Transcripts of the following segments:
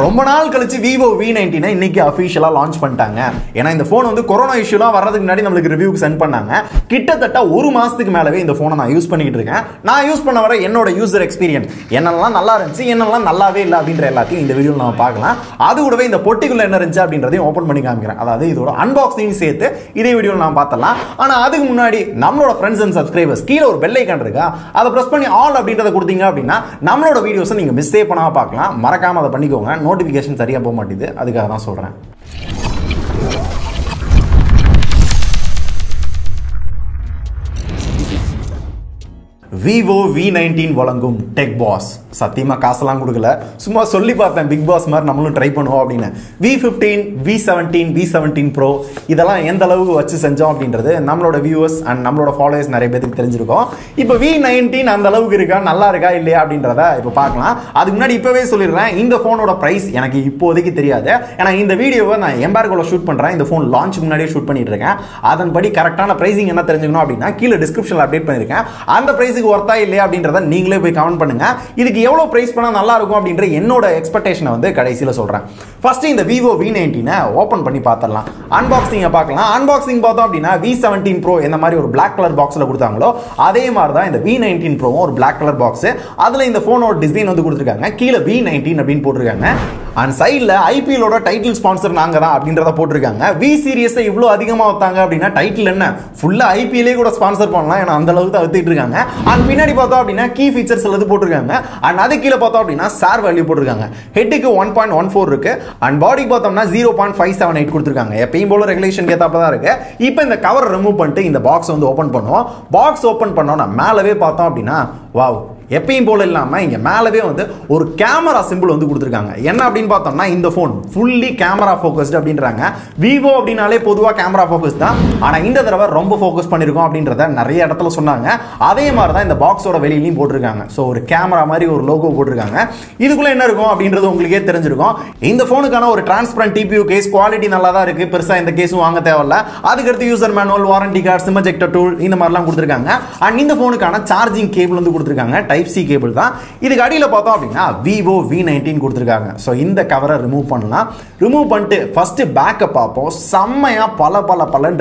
ரொம்ப நாள் கழிச்சு Vivo V19 இன்னைக்கு அஃபிஷியலா லான்ச் பண்ணிட்டாங்க. ஏன்னா இந்த ஃபோன் வந்து கொரோனா இஷ்யூலாம் வர்றதுக்கு முன்னாடி நம்மளுக்கு ரிவ்யூக்கு சென்ட் பண்ணாங்க. கிட்டத்தட்ட ஒரு மாசத்துக்கு மேலவே இந்த ஃபோனை நான் யூஸ் பண்ணிட்டு இருக்கேன். நான் யூஸ் பண்ண வர என்னோட யூசர் எக்ஸ்பீரியன்ஸ் என்னெல்லாம் நல்லா இருந்துச்சு, என்னெல்லாம் நல்லாவே இல்லை அப்படின்ற எல்லாத்தையும் இந்த வீடியோவில் நம்ம பார்க்கலாம். அது கூடவே இந்த பொட்டிக்குள்ள என்ன இருந்துச்சு அப்படின்றதையும் ஓப்பன் பண்ணி காமிக்கிறேன். அதாவது இதோட அன்பாக்சிங் சேர்த்து இதே வீடியோவில் நான் பார்த்தலாம். ஆனால் அதுக்கு முன்னாடி நம்மளோட ஃப்ரெண்ட்ஸ் அண்ட் சப்ஸ்கிரைபர்ஸ் கீழே ஒரு பெல் ஐகான் இருக்கா, அதை ப்ரெஸ் பண்ணி ஆல் அப்படின்றத கொடுத்தீங்க அப்படின்னா நம்மளோட வீடியோஸை நீங்கள் மிஸ்ஸே பண்ணாமல் பார்க்கலாம். மறக்காம அதை பண்ணிக்கோங்க. நோட்டிஃபிகேஷன் சரியா போக மாட்டேங்குது, அதுக்காக தான் சொல்றேன். Vivo V19 வழங்கும் டெக் பாஸ். சத்தியமா காசெல்லாம் கொடுக்கல, சும்மா சொல்லி பார்த்தேன் பிக் பாஸ் மாதிரி நம்மளும் ட்ரை பண்ணுவோம் அப்படின்னு. V15, V17, V17 Pro இதெல்லாம் எந்த அளவுக்கு வச்சு செஞ்சோம் அப்படின்றது நம்மளோட வியூவர்ஸ் அண்ட் நம்மளோட ஃபாலோவர்ஸ் நிறைய பேருக்கு தெரிஞ்சிருக்கும். இப்போ V19 அந்த அளவுக்கு இருக்கா, நல்லா இருக்கா இல்லையா அப்படின்றத இப்போ பார்க்கலாம். அதுக்கு முன்னாடி இப்பவே சொல்லிடுறேன், இந்த ஃபோனோட பிரைஸ் எனக்கு இப்போதைக்கு தெரியாது. ஏன்னா இந்த வீடியோவை நான் எம்பார்கோல ஷூட் பண்றேன். இந்த ஃபோன் லான்ச் முன்னாடியே ஷூட் பண்ணிட்டு இருக்கேன். அதன்படி கரெக்டான பிரைசிங் என்ன தெரிஞ்சுக்கணும் அப்படின்னா கீழே டிஸ்கிரிப்ஷன்ல அப்டேட் பண்ணிருக்கேன். அந்த பிரைஸுக்கு ஒர்த்தா இல்லையா அப்படின்றத நீங்களே போய் கமெண்ட் பண்ணுங்க. இதுக்கு எவ்வளவு பிரைஸ் பண்ணா நல்லா இருக்கும் அப்படின்ற என்னோட எக்ஸ்பெக்டேஷனை வந்து கடைசியில சொல்றேன். ஃபர்ஸ்ட் இந்த Vivo V19 ஓபன் பண்ணி பார்த்தறலாம். அன்பாக்சிங் பார்க்கலாம். அன்பாக்சிங் பார்த்தோம் அப்படின்னா V17 Pro இந்த மாதிரி ஒரு Black கலர் பாக்ஸ்ல கொடுத்தாங்களோ அதே மாதிரி தான் இந்த V19 Pro ஒரு Black கலர் பாக்ஸ். அதுல இந்த போனோட டிசைன் வந்து கொடுத்திருக்காங்க. கீழே V19 அப்படின்னு போட்டுருக்காங்க. அண்ட் சைடுல ஐபிஎலோட டைட்டில் ஸ்பான்சர் நாங்க தான் அப்படின்றத போட்டிருக்காங்க. V சீரிஸ் இவ்வளவு அதிகமா வந்தாங்க அப்படின்னா டைட்டில் என்ன ஃபுல்லா ஐபிஎல்லே கூட ஸ்பான்சர் பண்ணலாம். ஏன்னா அந்த அளவுக்கு அழுத்திட்டு இருக்காங்க. அண்ட் பின்னாடி பார்த்தோம் அப்படின்னா கீ ஃபீச்சர்ஸ் எல்லாம் போட்டிருக்காங்க. அண்ட் அது கீழே பார்த்தோம் அப்படின்னா சார் வேல்யூ போட்டிருக்காங்க. ஹெட்டுக்கு 1.14 இருக்கு. அண்ட் பாடிக்கு பார்த்தோம்னா 0.578 கொடுத்திருக்காங்க. எப்பயும் போல ரெகுலேஷன் ஏத்தாப்ப தான் இருக்கு. இப்போ இந்த கவர் ரிமூவ் பண்ணிட்டு இந்த பாக்ஸ் வந்து ஓபன் பண்ணுவோம். பாக்ஸ் ஓபன் பண்ணோம்னா மேலவே பார்த்தோம் அப்படின்னா வாவ், எப்பயும் போல இல்லாம இங்க மேலவே வந்து ஒரு கேமரா சிம்பிள் வந்து கொடுத்திருக்காங்க. என்ன அப்படின்னு பார்த்தோம்னா இந்த போன் ஃபுல்லி கேமரா ஃபோக்கஸ்டு அப்படின்றாங்க. Vivo அப்படினாலே பொதுவா கேமரா ஃபோக்கஸ் தான். ஆனா இந்த தடவை ரொம்ப ஃபோக்கஸ் பண்ணிருக்கோம் அப்படின்றத நிறைய இடத்துல சொன்னாங்க. அதே மாதிரி தான் இந்த பாக்ஸோட வெளியிலையும் போட்டிருக்காங்க. ஸோ ஒரு கேமரா மாதிரி ஒரு லோகோ போட்டிருக்காங்க. இதுக்குள்ள என்ன இருக்கும் அப்படின்றது உங்களுக்கே தெரிஞ்சிருக்கும். இந்த போனுக்கான ஒரு டிரான்ஸ்பரண்ட் டிபியூ கேஸ் குவாலிட்டி நல்லா தான் இருக்கு. பெருசா இந்த கேஸும் வாங்க தேவையில்ல. அதுக்கடுத்து user manual, warranty card, sim ejector tool இந்த மாதிரிலாம் கொடுத்திருக்காங்க. அண்ட் இந்த போனுக்கான சார்ஜிங் கேபிள் வந்து கொடுத்திருக்காங்க. டைப் சி கேபிள் தான். இதுக்கு அடியில் பார்த்தோம் அப்படின்னா Vivo V19 கொடுத்திருக்காங்க. சோ இந்த கவரை ரிமூவ் பண்ணலாம். ரிமூவ் பண்ணிட்டு ஃபர்ஸ்ட் பேக்கை பார்ப்போம். செம்மையா பல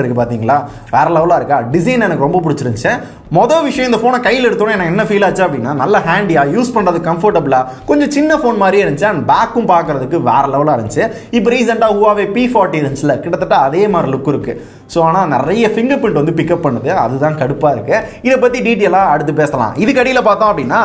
இருக்கு பாத்தீங்களா, வேற லெவலா இருக்கா. டிசைன் எனக்கு ரொம்ப பிடிச்சிருந்துச்சு. மொதல் விஷயம், இந்த போனை கையில் எடுத்தோன்னே எனக்கு என்ன ஃபீல் ஆச்சு அப்படின்னா நல்ல ஹேண்டியா, யூஸ் பண்றது கம்ஃபர்டபுளா, கொஞ்சம் சின்ன போன் மாதிரியே இருந்துச்சு. அண்ட் பேக்கும் பார்க்கறதுக்கு வேற லெவலா இருந்துச்சு. இப்போ ரீசெண்டா Huawei P40 இருந்துச்சுல, கிட்டத்தட்ட அதே மாதிரி லுக் இருக்கு. ஸோ ஆனால் நிறைய ஃபிங்கர் பிரிண்ட் வந்து பிக்கப் பண்ணுது, அதுதான் கடுப்பா இருக்கு. இதை பத்தி டீட்டெயிலா அடுத்து பேசலாம். இதுக்கு அடியில் பார்த்தோம் அப்படின்னா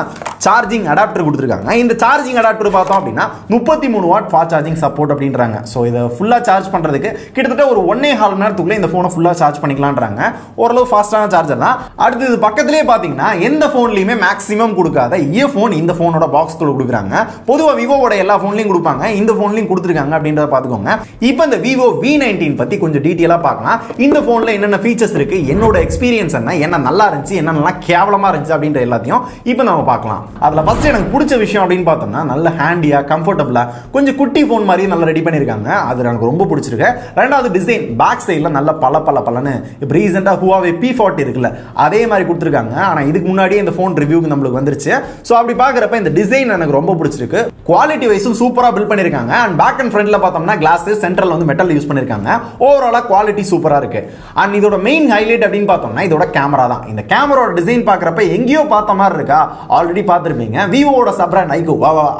சார்ஜிங் அடாப்டர் கொடுத்துருக்காங்க. இந்த சார்ஜிங் அடாப்டர் பார்த்தோம் அப்படின்னா 33 வாட் ஃபாஸ்ட் சார்ஜிங் சப்போர்ட் அப்படின்றாங்க. ஸோ இதை ஃபுல்லா சார்ஜ் பண்றதுக்கு கிட்டத்தட்ட ஒரு 1.5 மணி நேரத்துக்குள்ள இந்த போனை ஃபுல்லா சார்ஜ் பண்ணிக்கலாம்ன்றாங்க. ஓரளவு ஃபாஸ்டான சார்ஜர் தான். அடுத்து பக்கத்திலே பாத்தீங்கன்னா எந்த போன்லயுமே மேக்ஸிமம் கொடுக்காத இயர்போன் இந்த போனோட பாக்ஸ்குள்ள கொடுக்குறாங்க. பொதுவா விவோவோட எல்லா போன்லயும் கொடுப்பாங்க, இந்த போன்லயும் கொடுத்துருக்காங்க அப்படின்றத பாத்துக்கோங்க. இப்போ இந்த Vivo V19 பத்தி கொஞ்சம் டீட்டெயிலா பார்க்கலாம். இந்த போன்ல என்னென்ன ஃபீச்சர்ஸ் இருக்கு, என்னோட எக்ஸ்பீரியன்ஸ் என்ன நல்லா இருந்துச்சு, என்ன கேவலமா இருந்துச்சு அப்படின்ற எல்லாத்தையும் இப்போ நம்ம பார்க்கலாம். அதுல ஃபர்ஸ்ட் எனக்கு பிடிச்ச விஷயம் அப்படின்னு பார்த்தோம்னா நல்ல ஹேண்டியா, கம்ஃபர்டபுளா, கொஞ்சம் குட்டி போன் மாதிரி நல்லா ரெடி பண்ணிருக்காங்க. அது எனக்கு ரொம்ப பிடிச்சிருக்கு. ரெண்டாவது டிசைன், பேக் சைடுல நல்ல பலன்னு இப்போ ரீசெண்டா Huawei P40 இருக்குல்ல அதே மாதிரி கொடுத்துருக்காங்க. ஆனா இதுக்கு முன்னாடியே இந்த போன் ரிவ்யூக்கு நம்மளுக்கு வந்துருச்சு. சோ அப்படி பாக்குறப்ப இந்த டிசைன் எனக்கு ரொம்ப பிடிச்சிருக்கு. குவாலிட்டி வைஸும் சூப்பரா பில்ட் பண்ணிருக்காங்க. அண்ட் பேக் அண்ட் ஃப்ரண்ட்ல பார்த்தோம்னா கிளாஸ், சென்டர்ல வந்து மெட்டல் யூஸ் பண்ணிருக்காங்க. ஓவராலா குவாலிட்டி சூப்பரா இருக்கு. அண்ட் இதோட மெயின் ஹைலைட் அப்படின்னு பார்த்தோம்னா இதோட கேமரா தான். இந்த கேமராவோட டிசைன் பாக்குறப்ப எங்கேயோ பார்த்த மாதிரி இருக்கா, ஆல்ரெடி பார்த்திருப்பீங்க. விவோவோட சப் பிராண்ட் ஐக்யூ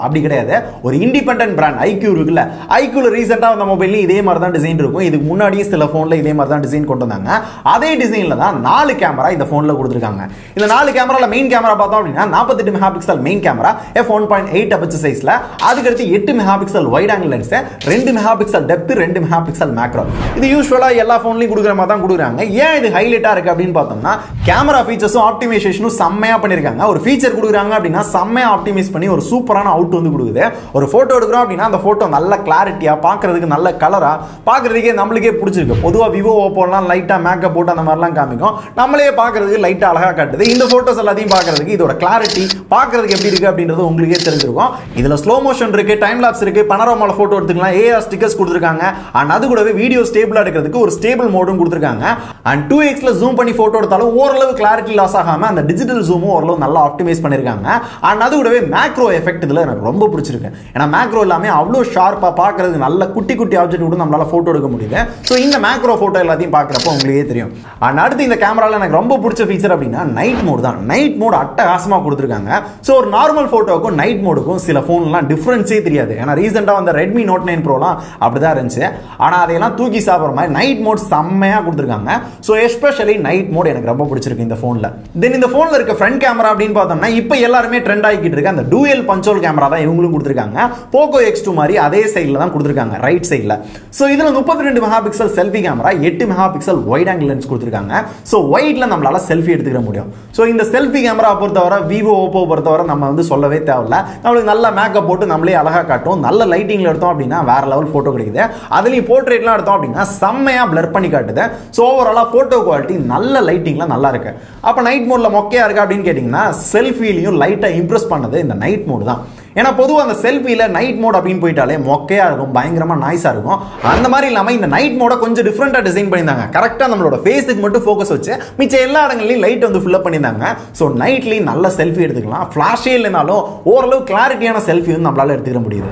அப்படி கிடையாது, ஒரு இண்டிபெண்டன்ட் பிராண்ட் ஐக்யூ இருக்குல்ல. ஐக்யூல ரீசெண்டா வந்த மொபைல்ல இதே மாதிரி தான் டிசைன் இருக்கும். இதுக்கு முன்னாடியே சில போன்ல இதே மாதிரி தான் டிசைன் கொண்டு வந்தாங்க. அதே டிசைன்ல தான் 4 கேமரா இந்த போன்ல கொடுத்திருக்காங்க. இந்த 4 கேமரால மெயின் கேமரா பார்த்தோம் அப்படின்னா 48 mega pixel main camera, f1.8 aperture சைஸ்ல. அதுக்கு அடுத்து 8 mega pixel white angle lens, 2 mega pixel depth, 2 mega pixel macro. இது யூசுவலா எல்லா போன்லயும் கொடுக்குற மாதிரி தான் கொடுக்குறாங்க. ஏன் இது ஹைலைட்டா இருக்கு அப்படின்னு பார்த்தோம்னா கேமரா ஃபீச்சர்ஸும் ஆப்டிமைசேஷனும் செம்மையா பண்ணிருக்காங்க. ஒரு ஃபீச்சர் கொடுக்குறாங்க அப்படின்னா செம்மையா ஆப்டிமைஸ் பண்ணி ஒரு சூப்பரான அவுட் வந்து கொடுக்குது. ஒரு போட்டோ எடுக்கிறோம் அப்படின்னா அந்த போட்டோ நல்ல கிளாரிட்டியா, பார்க்கிறதுக்கு நல்ல கலரா, பார்க்கிறதுக்கே நம்மளுக்கே பிடிச்சிருக்கு. பொதுவா விவோ ஓப்போலாம் லைட்டா மேக்கப் போட்டு அந்த மாதிரிலாம் காமிக்கும், நம்மளே பார்க்கிறதுக்கு லைட்டா அழகா காட்டுது. இந்த போட்டோஸ் எல்லாத்தையும் பார்க்கிறதுக்கு இதோட கிளாரிட்டி பார்க்கிறதுக்கு எப்படி இருக்கு அப்படின்றது உங்களுக்கே தெரிஞ்சிருக்கும். இதுல ஸ்லோ மோஷன் இருக்கு, டைம் லாப்ஸ் இருக்கு, பனோராமால போட்டோ எடுத்துக்கலாம், ஏஆர் ஸ்டிக்கர்ஸ் கொடுத்திருக்காங்க. அண்ட் அது கூடவே வீடியோ ஸ்டேபிளா எடுக்கிறதுக்கு ஒரு ஸ்டேபிள் மோடும் கொடுத்திருக்காங்க. அண்ட் 2x ஜூம் பண்ணி போட்டோ எடுத்தாலும் ஓரளவு கிளாரிட்டி லாஸ் ஆகாம அந்த டிஜிட்டல் ஜூமும் ஓரளவு நல்லா ஆப்டிமைஸ் ஆப்டிமைஸ் பண்ணிருக்காங்க. அண்ட் அது கூடவே மேக்ரோ எஃபெக்ட் இதுல எனக்கு ரொம்ப பிடிச்சிருக்கு. ஏன்னா மேக்ரோ எல்லாமே அவ்வளோ ஷார்ப்பா பார்க்கறது நல்ல குட்டி குட்டி ஆப்ஜெக்ட் கூட நம்மளால போட்டோ எடுக்க முடியுது. ஸோ இந்த மேக்ரோ போட்டோ எல்லாத்தையும் பார்க்குறப்போ உங்களுக்கே தெரியும். அண்ட் அடுத்து இந்த கேமரால எனக்கு ரொம்ப பிடிச்ச ஃபீச்சர் அப்படின்னா நைட் மோட் தான். நைட் மோட் அட்டகாசமா கொடுத்துருக்காங்க. ஸோ ஒரு நார்மல் போட்டோக்கும் நைட் மோடுக்கும் சில போன்லாம் டிஃபரன்ஸே தெரியாது. ஏன்னா ரீசெண்டா வந்த ரெட்மி நோட் 9 ப்ரோலாம் அப்படிதான் இருந்துச்சு. ஆனா அதையெல்லாம் தூக்கி சாப்பிட்ற மாதிரி நைட் மோட் செம்மையா கொடுத்துருக்காங்க. ஸோ எஸ்பெஷலி நைட் மோட் எனக்கு ரொம்ப பிடிச்சிருக்கு இந்த போன்ல. தென் இந்த போன்ல இருக்க ஃப்ரண்ட் கேமரா அப்படின்னு பார்த்தோம்னா இப்போ எல்லாருமே ட்ரெண்ட் ஆகிக்கிட்டு இருக்க அந்த டூயல் பஞ்சோல் கேமரா தான் இவங்களும் கொடுத்துருக்காங்க. போகோ X2 மாதிரி அதே சைடில் தான் கொடுத்துருக்காங்க, ரைட் சைடில். ஸோ இதில் 32 mega pixel selfie camera, 8 mega pixel white angle lens கொடுத்துருக்காங்க. ஸோ வைட்ல நம்மளால செல்ஃபி எடுத்துக்க முடியும். ஸோ இந்த செல்ஃபி கேமரா பொறுத்தவரை விவோ ஓப்போ பொறுத்தவரை நம்ம வந்து சொல்லவே தேவையில்ல. நம்மளுக்கு நல்ல மேக்கப் போட்டு நம்மளே அழகா காட்டும். நல்ல லைட்டிங்ல எடுத்தோம் அப்படின்னா வேற லெவல் போட்டோ கிடைக்குது. அதுலயும் போர்ட்ரேட்லாம் எடுத்தோம் அப்படின்னா செம்மையா பிளர் பண்ணி காட்டுது. ஸோ ஓவராலா போட்டோ குவாலிட்டி நல்ல லைட்டிங்ல நல்லா இருக்கு. அப்ப நைட் மோட்ல மொக்கையா இருக்கு அப்படின்னு கேட்டீங்கன்னா செல்ஃபிலையும் லைட்டா இம்ப்ரெஸ் பண்ணது இந்த நைட் மோட் தான். ஏன்னா பொதுவாக அந்த செல்ஃபியில் நைட் மோட் அப்படின்னு போயிட்டாலே மொக்கையாக இருக்கும், பயங்கரமாக நாய்ஸாக இருக்கும். அந்த மாதிரி இல்லாமல் இந்த நைட் மோட கொஞ்சம் டிஃப்ரெண்ட்டாக டிசைன் பண்ணியிருந்தாங்க. கரெக்டாக நம்மளோட ஃபேஸுக்கு மட்டும் ஃபோக்கஸ் வச்சு மிச்ச எல்லா இடங்களையும் லைட் வந்து ஃபில்லப் பண்ணியிருந்தாங்க. ஸோ நைட்லேயும் நல்ல செல்ஃபி எடுத்துக்கலாம். ஃப்ளாஷே இல்லைனாலும் ஓரளவு கிளாரிட்டியான செல்ஃபி வந்து நம்மளால எடுத்துக்க முடியுது.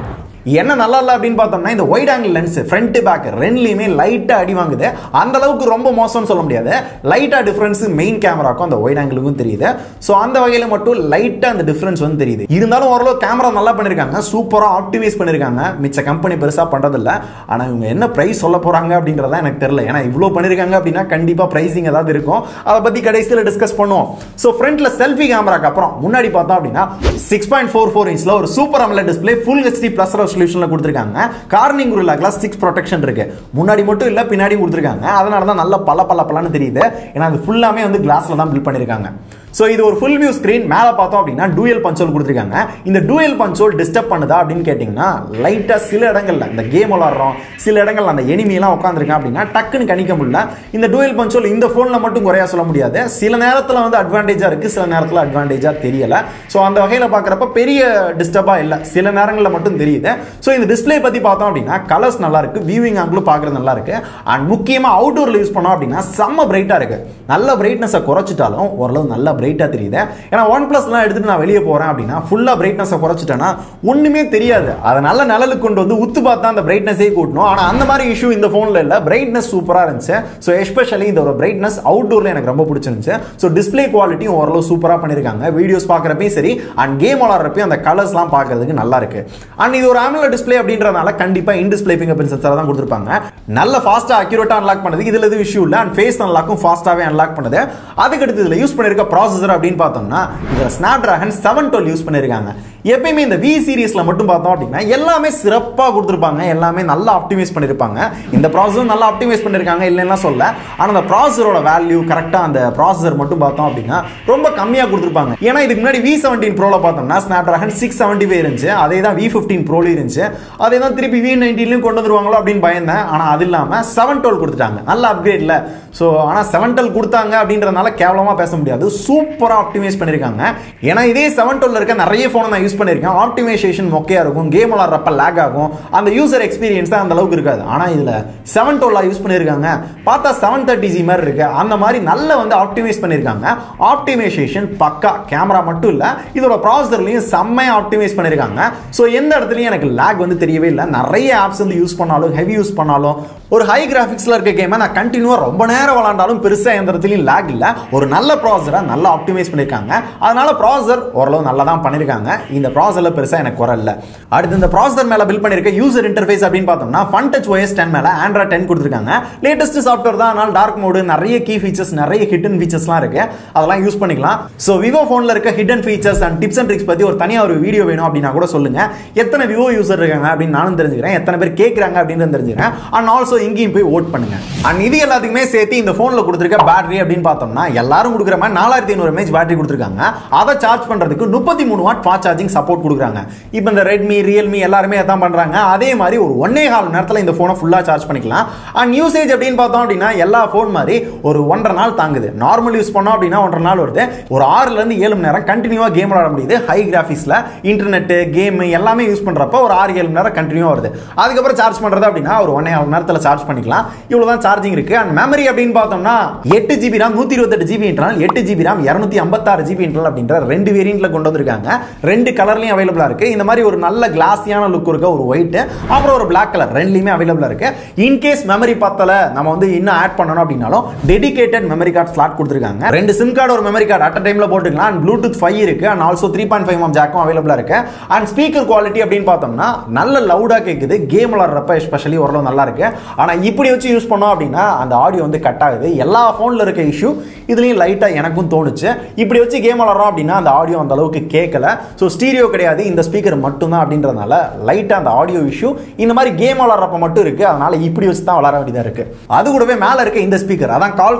என்ன நல்லா இல்லை அப்படின்னு பார்த்தோம்னா இந்த wide angle lens front back ரெண்டுலையுமே லைட்டாக அடி வாங்குது. அந்த அளவுக்கு ரொம்ப மோசம்னு சொல்ல முடியாது. லைட்டாக டிஃபரன்ஸ் மெயின் கேமராக்கும் அந்த வைட் ஆங்கிளுக்கும் தெரியுது. ஸோ அந்த வகையில் மட்டும் லைட்டாக அந்த டிஃபரன்ஸ் வந்து தெரியுது. இருந்தாலும் ஓரளவு கேமரா நல்லா பண்ணியிருக்காங்க, சூப்பராக ஆப்டிமைஸ் பண்ணியிருக்காங்க. மிச்ச கம்பெனி பெருசாக பண்ணுறதில்ல. ஆனால் இவங்க என்ன ப்ரைஸ் சொல்ல போகிறாங்க அப்படின்றத எனக்கு தெரியல. ஏன்னா இவ்வளோ பண்ணியிருக்காங்க அப்படின்னா கண்டிப்பாக ப்ரைஸிங் ஏதாவது இருக்கும். அதை பற்றி கடைசியில் டிஸ்கஸ் பண்ணுவோம். ஸோ ஃப்ரண்ட்ல செல்ஃபி கேமராக்கு அப்புறம் முன்னாடி பார்த்தோம் அப்படின்னா 6.44 இன்ச்ல ஒரு super AMOLED display full HD plus ரெசல்யூஷன்ல கொடுத்திருக்காங்க. கார்னிங் குரில்லா கிளாஸ் 6 ப்ரொடெக்ஷன் இருக்கு. முன்னாடி மட்டும் இல்ல பின்னாடி கொடுத்திருக்காங்க. அதனால தான் நல்ல பளபளன்னு தெரியுது. ஏன்னா அது ஃபுல்லாமே வந்து கிளாஸ்ல தான் பில்ட் பண்ணிருக்காங்க. சோ இது ஒரு ஃபுல் வியூ ஸ்கிரீன். மேல பார்த்தோம் அப்படின்னா டூயல் பஞ்சோல் கொடுத்திருக்காங்க. இந்த டூயல் பஞ்சோல் டிஸ்டர்ப் பண்ணுதா அப்படின்னு கேட்டீங்கன்னா லைட்டா சில இடங்கள்ல இந்த கேம் விளையாடுறோம், சில இடங்கள்ல அந்த எனிமி எல்லாம் உட்கார்ந்திருக்காங்க அப்படின்னா டக்குன்னு கணிக்க முடியல. இந்த டூயல் பஞ்சோல் இந்த போன்ல மட்டும் குறையா சொல்ல முடியாது. சில நேரத்துல வந்து அட்வான்டேஜா இருக்கு, சில நேரத்துல அட்வான்டேஜா தெரியல. சோ அந்த வகையில பாக்குறப்ப பெரிய டிஸ்டர்பா இல்ல, சில நேரங்கள்ல மட்டும் தெரியுது. சோ இந்த டிஸ்ப்ளே பத்தி பார்த்தோம் அப்படின்னா கலர்ஸ் நல்லா இருக்கு, வியூவிங் ஆங்கிள் பாக்குறது நல்லா இருக்கு. அண்ட் முக்கியமா அவுட்டோர்ல யூஸ் பண்ணோம் அப்படின்னா செம்ம பிரைட்டா இருக்கு. நல்ல பிரைட்னஸை குறைச்சிட்டாலும் ஓரளவு நல்ல பிரைட்டா தெரியுது. ஏன்னா OnePlusலாம் எடுத்துட்டு நான் வெளியே போறேன் அப்படின்னா ஃபுல்லா பிரைட்னஸை குறைச்சிட்டேன்னா ஒண்ணுமே தெரியாது. அதனால நிழலுக்கு கொண்டு வந்து உத்து பார்த்தா அந்த பிரைட்னஸே கூட்டணும். ஆனா அந்த மாதிரி இஷ்யூ இந்த போன்ல இல்ல. பிரைட்னஸ் சூப்பரா இருந்துச்சு. ஸோ எஸ்பெஷலி இந்த ஒரு பிரைட்னஸ் அவுட்டோர்ல எனக்கு ரொம்ப பிடிச்சிருந்துச்சு. ஸோ டிஸ்பிளே குவாலிட்டியும் ஓரளவு சூப்பரா பண்ணிருக்காங்க. வீடியோஸ் பார்க்கறப்பையும் சரி அண்ட் கேம் விளையாடுறப்பையும் அந்த கலர்ஸ்லாம் பார்க்கறதுக்கு நல்லா இருக்கு. அண்ட் இது ஒரு AMOLED டிஸ்பிளே அப்படின்றதுனால கண்டிப்பா in display finger print sensor தான் கொடுத்திருப்பாங்க. நல்ல ஃபாஸ்டா அக்யூரேட்டா அன்லாக் பண்ணதுக்கு இதுல எதுவும் இஷ்யூ இல்ல. அண்ட் ஃபேஸ் அன்லாக்கும் ஃபாஸ்டாவே அன்லாக் பண்ணுது. அதுக்கு அடுத்து இதுல யூஸ் பண்ணிருக்க ப்ராசஸர் அப்படின்னு பார்த்தோம்னா இதுல Snapdragon 712 யூஸ் பண்ணிருக்காங்க. எப்பயுமே இந்த V சீரிஸ்ல மட்டும் பார்த்தோம் அப்படின்னா எல்லாமே சிறப்பா கொடுத்திருப்பாங்க, எல்லாமே நல்லா ஆப்டிமைஸ் பண்ணிருப்பாங்க. இந்த ப்ராசஸர் நல்லா ஆப்டிமைஸ் பண்ணிருக்காங்க இல்லைன்னா சொல்ல. ஆனா அந்த ப்ராசஸரோட வேல்யூ கரெக்டா அந்த ப்ராசஸர் மட்டும் பார்த்தோம் அப்படின்னா ரொம்ப கம்மியா கொடுத்திருப்பாங்க. ஏன்னா இதுக்கு முன்னாடி V17 Proல பார்த்தோம்னா Snapdragon 675 இருந்துச்சு. அதே தான் V15 Proல இருந்துச்சு. அதே தான் திருப்பி V19லயும் கொண்டு வந்துருவாங்களோ அப்படின்னு பயந்தேன். ஆனா அது இல்லாம 712 கொடுத்துட்டாங்க. நல்ல அப்கிரேட் இல்ல. சோ ஆனா 712 கொடுத்தாங்க அப்படின்றதுனால கேவலமா பேச முடியாது. சூப்பரா ஆப்டிமைஸ் பண்ணிருக்காங்க. ஏன்னா இதே 712 இருக்க நிறைய போன் நான் யூஸ் பண்ணிருக்கேன். ஆப்டிமைசேஷன் மொக்கையா இருக்கும், கேம் விளையாடுறப்ப லாக் ஆகும், அந்த யூசர் எக்ஸ்பீரியன்ஸ் தான் அந்த அளவுக்கு இருக்காது. ஆனா இதுல 712 யூஸ் பண்ணிருக்காங்க. பார்த்தா 730G மாதிரி இருக்கு. அந்த மாதிரி நல்ல வந்து ஆப்டிமைஸ் பண்ணிருக்காங்க. ஆப்டிமைசேஷன் பக்கா. கேமரா மட்டும் இல்ல, இதோட ப்ராசஸர்லயும் செம்மையா ஆப்டிமைஸ் பண்ணிருக்காங்க. சோ எந்த இடத்துலயும் எனக்கு லாக் வந்து தெரியவே இல்லை. நிறைய ஆப்ஸ் வந்து யூஸ் பண்ணாலும் ஹெவி யூஸ் பண்ணாலும் ஒரு ஹை கிராபிக்ஸ்ல இருக்க கேமை நான் கண்டினியூவா ரொம்ப நேரம் விளையாண்டாலும் பெருசா எந்த இடத்துலயும் லாக் இல்ல. ஒரு நல்ல ப்ராசஸரை நல்லா ஆப்டிமைஸ் பண்ணிருக்காங்க. அதனால ப்ராசஸர் ஓரளவு நல்லா தான் பண்ணிருக்காங்க. இந்த ப்ராசஸர்ல பெருசா எனக்கு குறை இல்ல. அடுத்து இந்த ப்ராசஸர் மேல பில்ட் பண்ணிருக்க யூசர் இன்டர்ஃபேஸ் அப்படின்னு பார்த்தோம்னா FunTouch OS 10 மேல Android 10 கொடுத்திருக்காங்க. லேட்டஸ்ட் சாஃப்ட்வேர் தான். அதனால டார்க் மோடு, நிறைய கீ ஃபீச்சர்ஸ், நிறைய ஹிடன் ஃபீச்சர்ஸ்லாம் இருக்கு. அதெல்லாம் யூஸ் பண்ணிக்கலாம். சோ விவோ போன்ல இருக்க hidden features and tips and tricks பத்தி ஒரு தனியா ஒரு வீடியோ வேணும் அப்படின்னா கூட சொல்லுங்க. எத்தனை விவோ யூசர் இருக்காங்க அப்படின்னு நானும் தெரிஞ்சுக்கிறேன், எத்தனை பேர் கேட்கறாங்க அப்படின்னு தெரிஞ்சுக்கிறேன். அண்ட் ஆல்சோ இங்கேயும் போய் ஓட் பண்ணுங்க. அண்ட் இது எல்லாத்துக்குமே சேர்த்து இந்த போன்ல கொடுத்திருக்க பேட்டரி அப்படின்னு பார்த்தோம்னா எல்லாரும் கொடுக்குற மாதிரி 4500 mAh பேட்டரி கொடுத்திருக்காங்க. அதை சார்ஜ் பண்றதுக்கு 33 watt fast charging charging support கொடுக்குறாங்க. இப்போ இந்த ரெட்மி ரியல்மி எல்லாருமே அதான் பண்றாங்க. அதே மாதிரி ஒரு 1.25 மணி நேரத்தில் இந்த போனை ஃபுல்லா சார்ஜ் பண்ணிக்கலாம். அண்ட் யூசேஜ் அப்படின்னு பார்த்தோம் அப்படின்னா எல்லா போன் மாதிரி ஒரு 1.5 நாள் தாங்குது. நார்மல் யூஸ் பண்ணோம் அப்படின்னா 1.5 நாள் வருது. ஒரு 6 ல இருந்து 7 மணி நேரம் கண்டினியூவா கேம் விளையாட முடியுது. ஹை கிராபிக்ஸ்ல இன்டர்நெட் கேம் எல்லாமே யூஸ் பண்றப்ப ஒரு 6-7 மணி நேரம் கண்டினியூவா வருது. அதுக்கப்புறம் சார்ஜ் பண்றது அப்படின்னா ஒரு 1.5 மணி நேரத்தில் சார்ஜ் பண்ணிக்கலாம். இவ்வளவுதான் சார்ஜிங் இருக்கு. அண்ட் மெமரி அப்படின்னு பார்த்தோம்னா 8GB RAM 128GB internal, 8GB RAM 256GB internal அப்படின்ற ரெண்டு வேரியன்ட்ல கொண்டு வந்திருக்காங்க. ரெண்டு கலர்லயும் அவைலபிளா இருக்கு. இந்த மாதிரி ஒரு நல்ல கிளாஸியான லுக் இருக்க ஒரு ஒயிட் அப்புறம் ஒரு பிளாக் கலர் ரெண்டுலயுமே அவைலபிளா இருக்கு. இன் கேஸ் மெமரி பத்தல நம்ம வந்து இன்னும் ஆட் பண்ணனும் அப்படினாலும் டெடிகேட்டட் மெமரி கார்டு ஸ்லாட் கொடுத்திருக்காங்க. ரெண்டு சிம் கார்டு ஒரு மெமரி கார்டு அட் டைம்ல போட்டுக்கலாம். அண்ட் ப்ளூடூத் 5 இருக்கு. அண்ட் ஆல்சோ 3.5mm ஜாக்கும் அவைலபிளா இருக்கு. அண்ட் ஸ்பீக்கர் குவாலிட்டி அப்படின்னு பார்த்தோம்னா நல்ல லவுடா கேக்குது. கேம் விளையாடுறப்ப எஸ்பெஷலி ஓரளவு நல்லா இருக்கு. ஆனா இப்படி வச்சு யூஸ் பண்ணோம் அப்படின்னா அந்த ஆடியோ வந்து கட் ஆகுது. எல்லா போன்ல இருக்க இஷ்யூ இதுலயும் லைட்டா எனக்கும் தோணுச்சு. இப்படி வச்சு கேம் விளையாடுறோம் அப்படின்னா அந்த ஆடியோ அந்த அளவுக்கு கேட்கல. ஸோ ஸ்டீரியோ கிடையாது, இந்த ஸ்பீக்கர் மட்டும் தான் அப்படின்றதுனால லைட்டா அந்த ஆடியோ இஷ்யூ இந்த மாதிரி கேம் விளையாடுறப்ப மட்டும் இருக்கு. அதனால இப்படி வச்சு தான் விளையாட வேண்டியதா இருக்கு. அது கூடவே மேல இருக்க இந்த ஸ்பீக்கர் அதான் கால்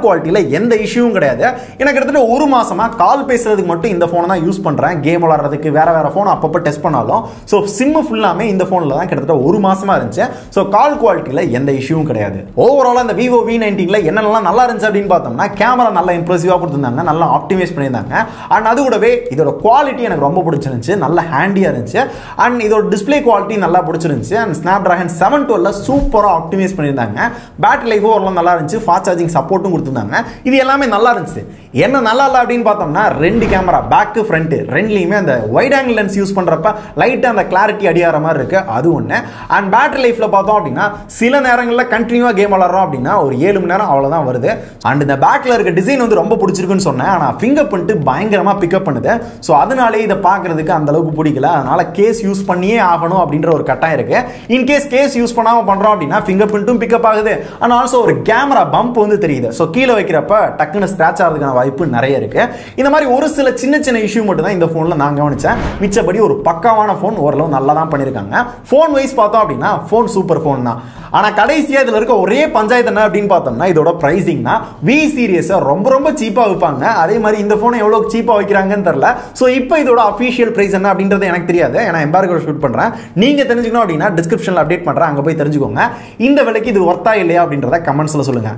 குவாலிட்டியில எந்த இஷ்யூவும் கிடையாது. எனக்கு கிட்டத்தட்ட ஒரு மாசமா கால் பேசுறதுக்கு மட்டும் இந்த போனை தான் யூஸ் பண்றேன். கேம் விளையாடுறதுக்கு வேற போன் அப்பப்போ டெஸ்ட் பண்ணாலும் ஸோ சிம் ஃபுல்லாமே இந்த போன்ல தான் கிட்டத்தட்ட ஒரு மாசமா இருந்துச்சு. ஸோ கால் குவாலிட்டியில எந்த இஷ்யூவும் கிடையாது. ஓவரால் இந்த Vivo V19ல என்னென்னலாம் நல்லா இருந்துச்சு அப்படின்னு பார்த்தோம்னா கேமரா நல்லா இம்ப்ரெசிவா கொடுத்திருந்தாங்க, நல்லா ஆப்டிமைஸ் பண்ணியிருந்தாங்க. அண்ட் அது கூடவே இதோட குவாலிட்டி எனக்கு ரொம்ப பிடிச்சிருந்துச்சு, நல்ல ஹேண்டியா இருந்துச்சு. அண்ட் இதோட டிஸ்பிளே குவாலிட்டி நல்லா பிடிச்சிருந்துச்சு. அண்ட் Snapdragon 712ல சூப்பரா ஆப்டிமைஸ் பண்ணியிருந்தாங்க. பேட்டரி லைஃபும் ஓரளவு நல்லா இருந்துச்சு. ஃபாஸ்ட் சார்ஜிங் சப்போர்ட்டும் கொடுத்திருந்தாங்க. இது எல்லாமே நல்லா இருந்துச்சு. என்ன நல்லா இல்லை அப்படின்னு பார்த்தோம்னா ரெண்டு கேமரா பேக் ஃப்ரண்ட் ரெண்டுலையுமே அந்த வைட் ஆங்கிள் லென்ஸ் யூஸ் பண்றப்ப லைட்டா அந்த கிளாரிட்டி அடியாற மாதிரி இருக்கு. அது ஒண்ணு. அண்ட் பேட்டரி லைஃப்ல பார்த்தோம் அப்படின்னா சில நேரங்களில் கண்டினியூவா கேம் விளையாடுறோம் அப்படின்னா ஒரு 7 மணி நேரம் அவ்வளவுதான் வருது. அண்ட் இந்த பேக்ல இருக்க டிசைன் வந்து ரொம்ப பிடிச்சிருக்குன்னு சொன்னேன். ஆனா ஃபிங்கர் பிரிண்ட் பயங்கரமா பிக்கப் பண்ணுது. ஸோ அதனாலே இதை பார்க்கறதுக்கு அந்த அளவுக்கு பிடிக்கல. அதனால கேஸ் யூஸ் பண்ணியே ஆகணும் அப்படின்ற ஒரு கட்டாயம் இருக்கு. இன்கேஸ் கேஸ் யூஸ் பண்ணாம பண்றோம் அப்படின்னா ஃபிங்கர் பிரிண்ட்டும் பிக்கப் ஆகுது. அண்ட் ஆல்சோ ஒரு கேமரா பம்ப் வந்து தெரியுது. ஸோ கீழே வைக்கிறப்ப டக்குன்னு ஸ்கிராச் ஆகிறதுக்கான வாய்ப்பு நிறைய இருக்கு. இந்த மாதிரி ஒரு சில சின்ன சின்ன இஷ்யூ மட்டும் தான் இந்த போன்ல நான் கவனிச்சேன். மிச்சபடி ஒரு பக்காவான போன் ஓரளவு நல்லா தான் பண்ணிருக்காங்க. போன் வைஸ் பார்த்தோம் அப்படின்னா போன் சூப்பர் போன் தான். ஆனா கடைசியா இதுல இருக்க ஒரே பஞ்சாயத்து என்ன அப்படின்னு பார்த்தோம்னா இதோட பிரைசிங் தான். V சீரிஸ் ரொம்ப ரொம்ப சீப்பா விற்பாங்க. அதே மாதிரி இந்த போனை எவ்வளவு சீப்பா வைக்கிறாங்கன்னு தெரியல. ஸோ இப்போ இதோட அஃபிஷியல் பிரைஸ் என்ன அப்படின்றது எனக்கு தெரியாது. ஏன்னா எம்பார்கோ ஷூட் பண்றேன். நீங்க தெரிஞ்சுக்கணும் அப்படின்னா டிஸ்கிரிப்ஷன்ல அப்டேட் பண்றேன், அங்க போய் தெரிஞ்சுக்கோங்க. இந்த விலைக்கு இது ஒர்த்தா இல்லையா அப்படின்றத கமெண்ட்ஸ்ல சொல்லுங்க.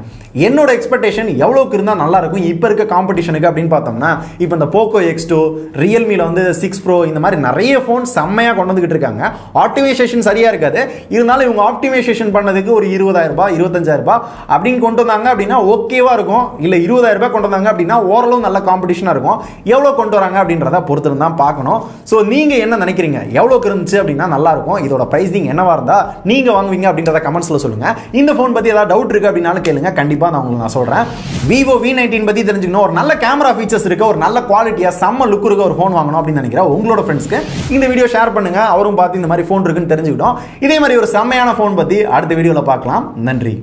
என்னோட எக்ஸ்பெக்டேஷன் எவ்வளவுக்கு இருந்தா நல்லா இருக்கும் இப்ப இருக்க காம்படிஷனுக்கு அப்படின்னு பார்த்தோம்னா இப்போ இந்த Poco X2 ரியல்மில வந்து 6 Pro இந்த மாதிரி நிறைய போன் செம்மையா கொண்டு வந்துகிட்டு இருக்காங்க. ஆப்டிமைசேஷன் சரியா இருக்காது. இருந்தாலும் இவங்க ஆப்டிமைசேஷன் பண்ணதுக்கு ஒரு 20,000 ரூபாய் 25,000 ரூபாய் அப்படின்னு கொண்டு வந்தாங்க அப்படின்னா ஓகேவா இருக்கும். இல்ல 20,000 ரூபாய் கொண்டு வந்தாங்க அப்படின்னா ஓரளவு நல்ல காம்படிஷனா இருக்கும். எவ்வளவு கொண்டு வராங்க அப்படின்றத பொறுத்து தான் பார்க்கணும். ஸோ நீங்க என்ன நினைக்கிறீங்க, எவ்வளவுக்கு இருந்துச்சு அப்படின்னா நல்லா இருக்கும், இதோட பிரைசிங் என்னவா இருந்தா நீங்க வாங்குவீங்க அப்படின்றத கமெண்ட்ஸ்ல சொல்லுங்க. இந்த போன் பத்தி ஏதாவது டவுட் இருக்கு அப்படின்னாலும் கேளுங்க, கண்டிப்பா நான் உங்களுக்கு நான் சொல்றேன். Vivo V19 பத்தி தெரிஞ்சுக்கணும், ஒரு நல்ல கேமரா ஃபீச்சர்ஸ் இருக்க ஒரு நல்ல குவாலிட்டியா செம்ம லுக் இருக்க ஒரு போன் வாங்கணும் அப்படின்னு நினைக்கிறேன். உங்களோட ஃப்ரெண்ட்ஸ்க்கு இந்த வீடியோ ஷேர் பண்ணுங்க, அவரும் பார்த்து இந்த மாதிரி போன் இருக்குன்னு தெரிஞ்சுக்கிட்டோம். இதே மாதிரி ஒரு செம்மையான போன் பத்தி அடுத்த வீடியோல பார்க்கலாம். நன்றி.